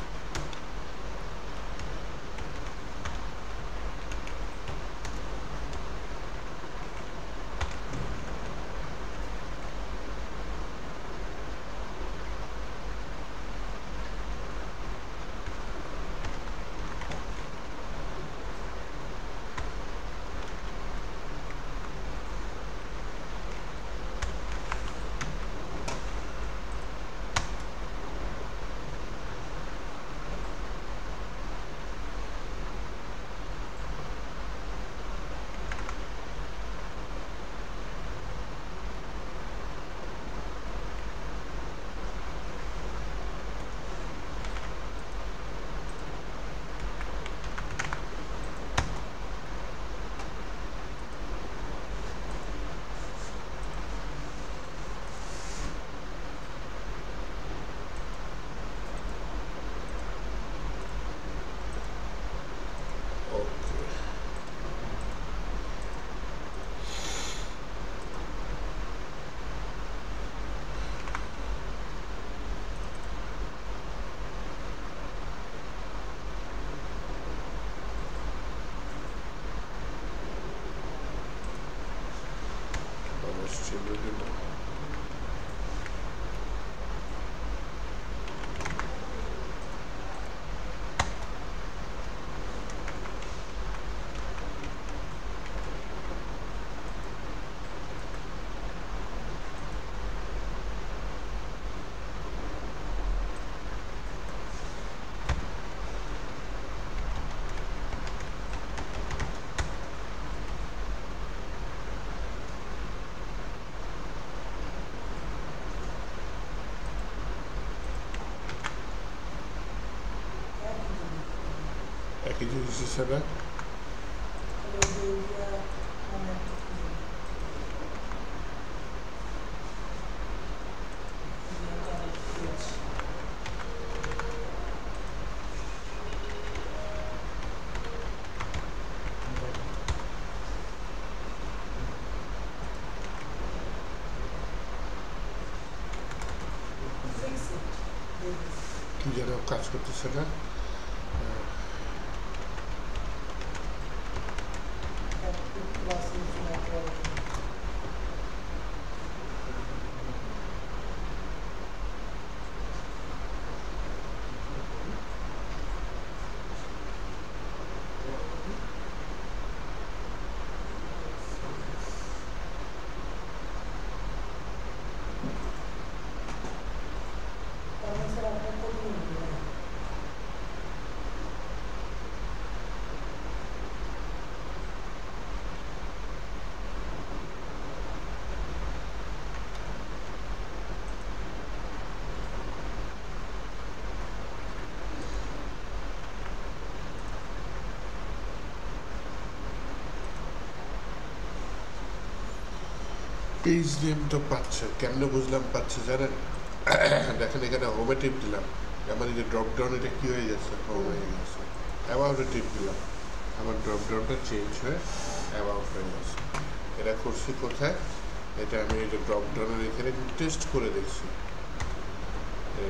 একই জিনিস হিসেবে কি যেন কাজ করতেছে না। পেজ নেম তো পাচ্ছে, কেমনে বুঝলাম পাচ্ছে জানেন? দেখেন এখানে হোমে টিপ দিলাম, আমার এই যে ড্রপ ডাউন এটা কি হয়ে গেছে, হোম হয়ে গেছে। অ্যাবাউটে টিপ দিলাম, আমার ড্রপ ডাউনটা চেঞ্জ হয়ে অ্যাবাউট হয়ে গেছে। এটা করছি কোথায়? এটা আমি এই যে ড্রপ ডাউনের এখানে টেস্ট করে দেখছি,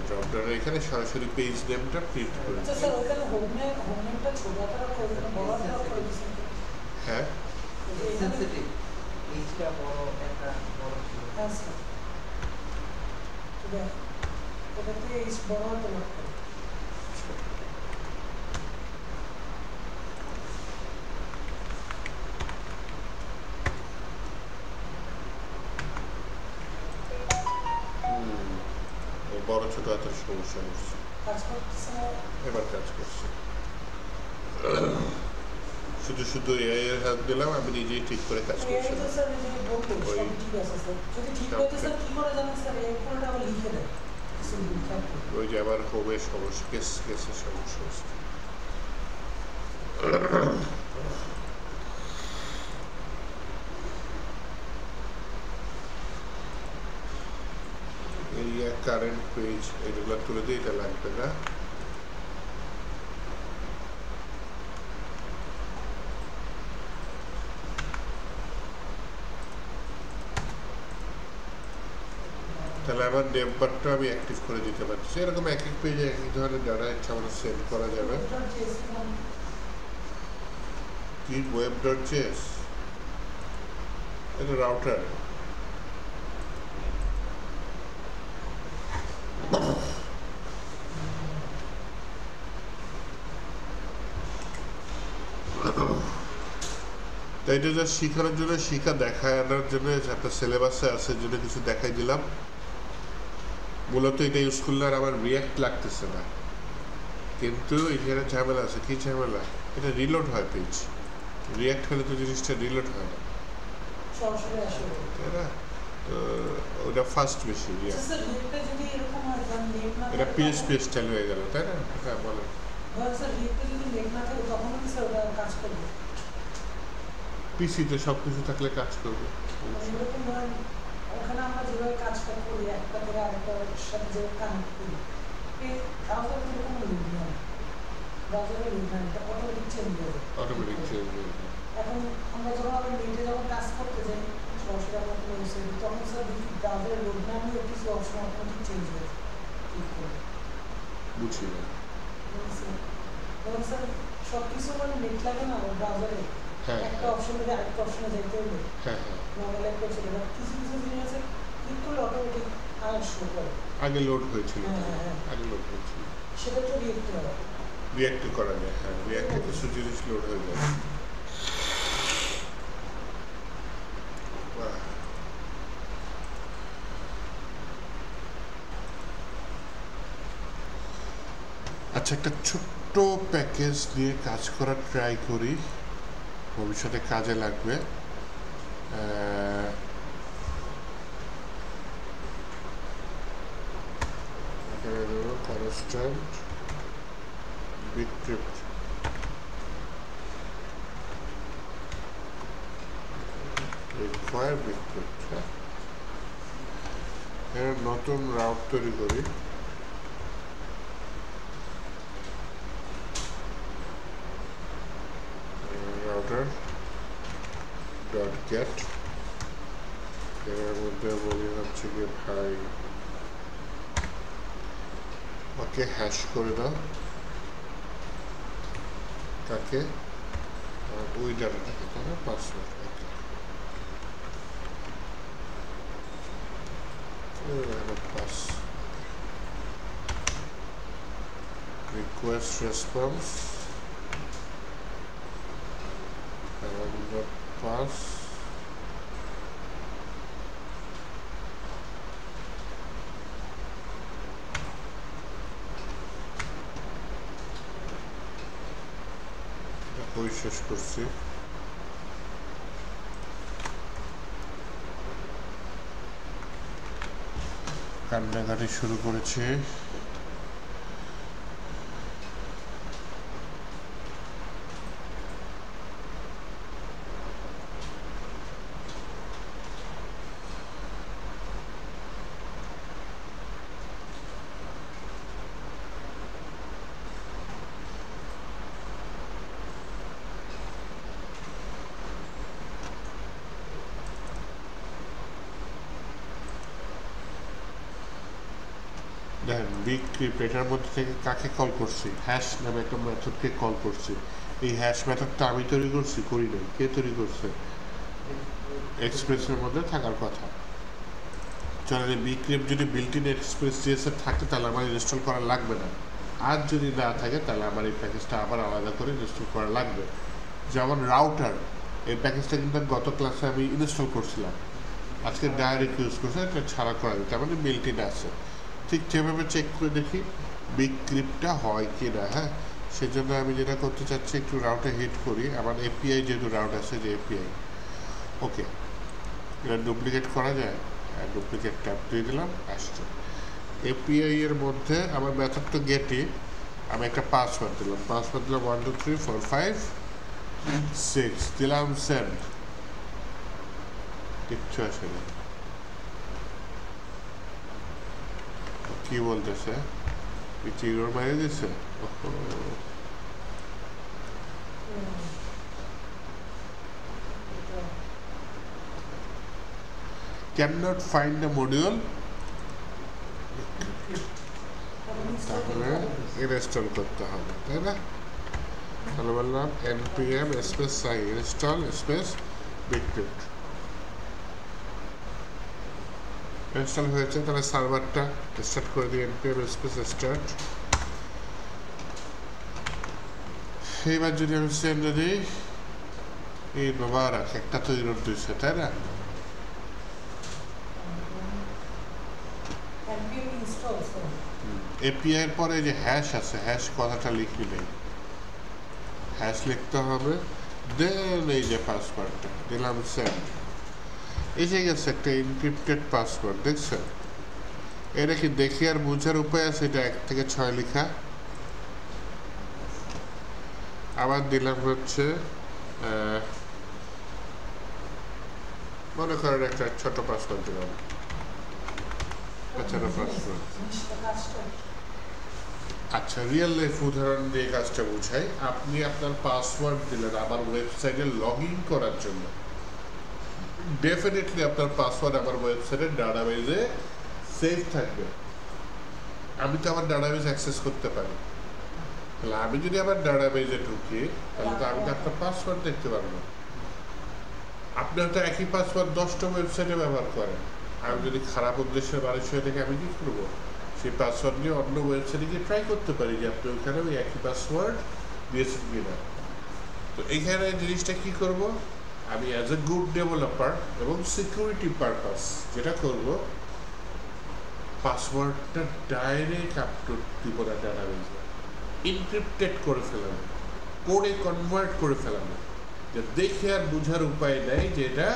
ড্রপ ডাউনের এখানে সরাসরি পেজ নেমটা প্রিন্ট করে। হ্যাঁ বড় ছোট এত সমস্যা হচ্ছে, এবার কাজ করছে। শুধু শুধু এআই এর হাত দিলাম, আমি নিজেই ঠিক করে কাজ করছি। ওই যে আবার হোমে সমস্যা, কেসের সমস্যা হচ্ছে। এরিয়া কারেন্ট পেজ এগুলো তুলে দিয়ে এটা লাগবে না। তাহলে আমার নেমবারটা আমি অ্যাক্টিভ করে দিতে পারছি। এরকম এক এক পেজে এক এক ধরনের ডাটা ইচ্ছা আমাদের সেভ করা যাবে। কি web.js? এটা রাউটার। তাই এটা যা শিখানোর জন্য, শিখা দেখায় আনার জন্য একটা সিলেবাসে আছে, জন্য কিছু দেখাই দিলাম। মূলত এটা ইউজ করলে আর আমার রিয়াক্ট লাগতেছে না, কিন্তু এখানে ঝামেলা আছে। কি ঝামেলা? এটা রিলোড হয় পেজ, রিয়াক্ট হলে তো জিনিসটা রিলোড হয় না, তাই না? তো ওটা ফাস্ট বেশি রিয়াক্ট। এটা পিএসপি স্টাইল হয়ে গেল, তাই না? হ্যাঁ বলেন। পিসিতে সব কিছু থাকলে কাজ করবে। ওখানে আমরা যেভাবে কাজটা করি, একটা থেকে আরেকটার সাথে যে কানেক্ট করি, ব্রাউজারে কোনো লিঙ্ক নেই, ব্রাউজারে লিঙ্ক নেই, এটা অটোমেটিক চেঞ্জ হয়ে যায়। অটোমেটিক চেঞ্জ হয়ে যায়। এখন আমরা যখন আবার নেটে যখন কাজ করতে যাই, সরাসরি আমরা কোনো ওয়েবসাইটে, তখন স্যার ব্রাউজারে লোড না নিয়ে কিছু অপশন অটোমেটিক চেঞ্জ হয়ে যায়। বুঝি না। এবং স্যার সব কিছু মানে নেট লাগে না ব্রাউজারে, একটা অপশন থেকে আরেকটা অপশনে যেতে হলে নর্মাল একটা ছিল, কিছু কিছু জিনিস আছে ক্লিক করলে অটোমেটিক আর শো করে। আগে লোড হয়েছিল, আগে লোড হয়েছিল, সেটা তো রিঅ্যাক্ট করা যায়। হ্যাঁ, রিঅ্যাক্টে কিছু জিনিস লোড হয়ে যায়। আচ্ছা, একটা ছোট্ট প্যাকেজ নিয়ে কাজ করার ট্রাই করি, ভবিষ্যতে কাজে লাগবে। Constant bcrypt require bcrypt. এর নতুন রাউট তৈরি করি। রাউটার ডট গেট, এর মধ্যে বলি হচ্ছে কি ভাই ওকে হ্যাশ করে দাও, তাকে ওই ডাটাটা খেতে হবে password. Pass request response pass ওই শেষ করছি। কান্নাকাটি শুরু করেছে। দেখেন বিক্রিপ্ট এটার মধ্যে থেকে কাকে কল করছি, হ্যাশ নামে একটা মেথডকে কল করছি। এই হ্যাশ মেথডটা আমি তৈরি করছি, করি নাই, কে তৈরি করছে? এক্সপ্রেসের মধ্যে থাকার কথা। চলেন এই বিক্রিপ্ট যদি বিল্ট ইন এক্সপ্রেস জিএসএ থাকে তাহলে আমার ইনস্টল করা লাগবে না, আর যদি না থাকে তাহলে আমার এই প্যাকেজটা আবার আলাদা করে ইনস্টল করা লাগবে। যেমন রাউটার, এই প্যাকেজটা কিন্তু গত ক্লাসে আমি ইনস্টল করছিলাম, আজকে ডাইরেক্ট ইউজ করছে, এটা ছাড়া করা যায়, তার মানে বিল্ট ইন আছে। ঠিক যেভাবে চেক করে দেখি বিক্রিপ্টটা হয় কি না। হ্যাঁ, সেজন্য আমি যেটা করতে চাচ্ছি, একটু রাউটে হিট করি। আমার এপিআই যেহেতু রাউট আছে, যে এপিআই ওকে, এটা ডুপ্লিকেট করা যায়, ডুপ্লিকেট ট্যাপ দিয়ে দিলাম, আসছে। এপিআই এর মধ্যে আমার মেথড তো গেটই, আমি একটা পাসওয়ার্ড দিলাম, 1 2 3 4 5 6 দিলাম, সেন্ড। কিচ্ছু আসেনি। কি বলতেছে? চিরোর বাইরে দিচ্ছে। cannot find the module, তাহলে ইনস্টল করতে হবে, তাই না? তাহলে বললাম npm space install space bcrypt. Install হয়েছে, তাহলে সার্ভারটা স্টার্ট করে দিই, npm স্পেস স্টার্ট। এইবার যদি আমি সেন্ড দিই, এই মোবারক একটা তো ইরর দিচ্ছে, তাই না? এপিআই এর পরে যে হ্যাশ আছে, হ্যাশ কথাটা লিখি নেই, হ্যাশ লিখতে হবে। দেন এই যে পাসওয়ার্ডটা দিলাম, সেন্ড। এসে গেছে একটা এনক্রিপ্টেড পাসওয়ার্ড, দেখছেন? এটা কি দেখি আর বোঝার উপায় আছে? এটা 1 থেকে 6 লেখা। আবার দিলাম হচ্ছে মনে করেন একটা ছোট পাসওয়ার্ড দিলাম, ছোট পাসওয়ার্ড। আচ্ছা, রিয়েল লাইফ উদাহরণ দিয়ে কাজটা বুঝাই। আপনি আপনার পাসওয়ার্ড দিলেন আমার ওয়েবসাইটে লগ ইন করার জন্য, ডেফিনেটলি আপনার পাসওয়ার্ড আমার ওয়েবসাইটের ডাটাবেজে সেভ থাকবে। আমি তো আমার ডাটাবেজ অ্যাক্সেস করতে পারি, তাহলে আমি যদি আমার ডাটাবেজে ঢুকি তাহলে তো আমি তো আপনার পাসওয়ার্ড দেখতে পারবো না। আপনি হয়তো একই পাসওয়ার্ড 10টা ওয়েবসাইটে ব্যবহার করেন, আমি যদি খারাপ উদ্দেশ্যের মানুষ হয়ে থেকে আমি কী করবো? সেই পাসওয়ার্ড নিয়ে অন্য ওয়েবসাইটে গিয়ে ট্রাই করতে পারি যে আপনি ওইখানে ওই একই পাসওয়ার্ড দিয়েছেন কিনা। তো এইখানে জিনিসটা কী করব, আমি অ্যাজ এ গুড ডেভেলপার এবং সিকিউরিটি পারপাস যেটা করব, পাসওয়ার্ডটা ডাইরেক্ট আপলোড দিব না ডাটাবেজে, ইনক্রিপ্টেড করে ফেলানো, কোডে কনভার্ট করে ফেলানো, যে দেখে আর বোঝার উপায় নেই যে এটা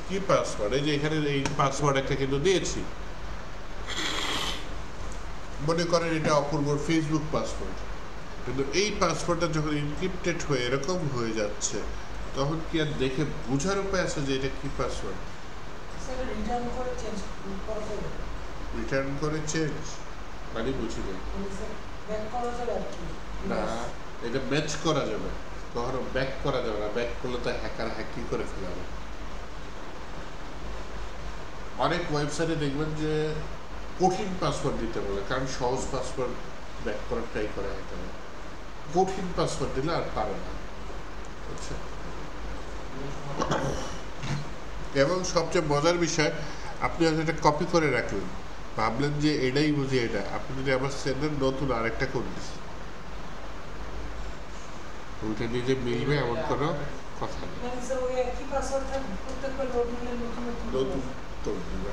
কি পাসওয়ার্ড। এই যে এখানে এই পাসওয়ার্ড একটা কিন্তু দিয়েছি, মনে করেন এটা অপূর্বর ফেসবুক পাসওয়ার্ড, কিন্তু এই পাসওয়ার্ডটা যখন ইনক্রিপ্টেড হয়ে এরকম হয়ে যাচ্ছে, তখন কি আর দেখে বোঝার উপায় আছে যে এটা কি পাসওয়ার্ড? রিটার্ন করে চেঞ্জ মানে বুঝি না, এটা ম্যাচ করা যাবে, কখনো ব্যাক করা যাবে না। ব্যাক করলে তো হ্যাকার হ্যাকি করে ফেলাবে। অনেক ওয়েবসাইটে দেখবেন যে কঠিন পাসওয়ার্ড দিতে বলে, কারণ সহজ পাসওয়ার্ড ব্যাক করার ট্রাই করে হ্যাকার। কঠিন পাসওয়ার্ড দিলে আর পারে না, বুঝছে? এবং সবচেয়ে মজার বিষয়, আপনি হয়তো এটা কপি করে রাখলেন, ভাবলেন যে এটাই বুঝি এটা, আপনি যদি আবার সেন্ডের নতুন আরেকটা করে দিচ্ছেন, ওইটা নিজে মিলবে এমন কোনো কথা নেই, নতুন করে দিবে।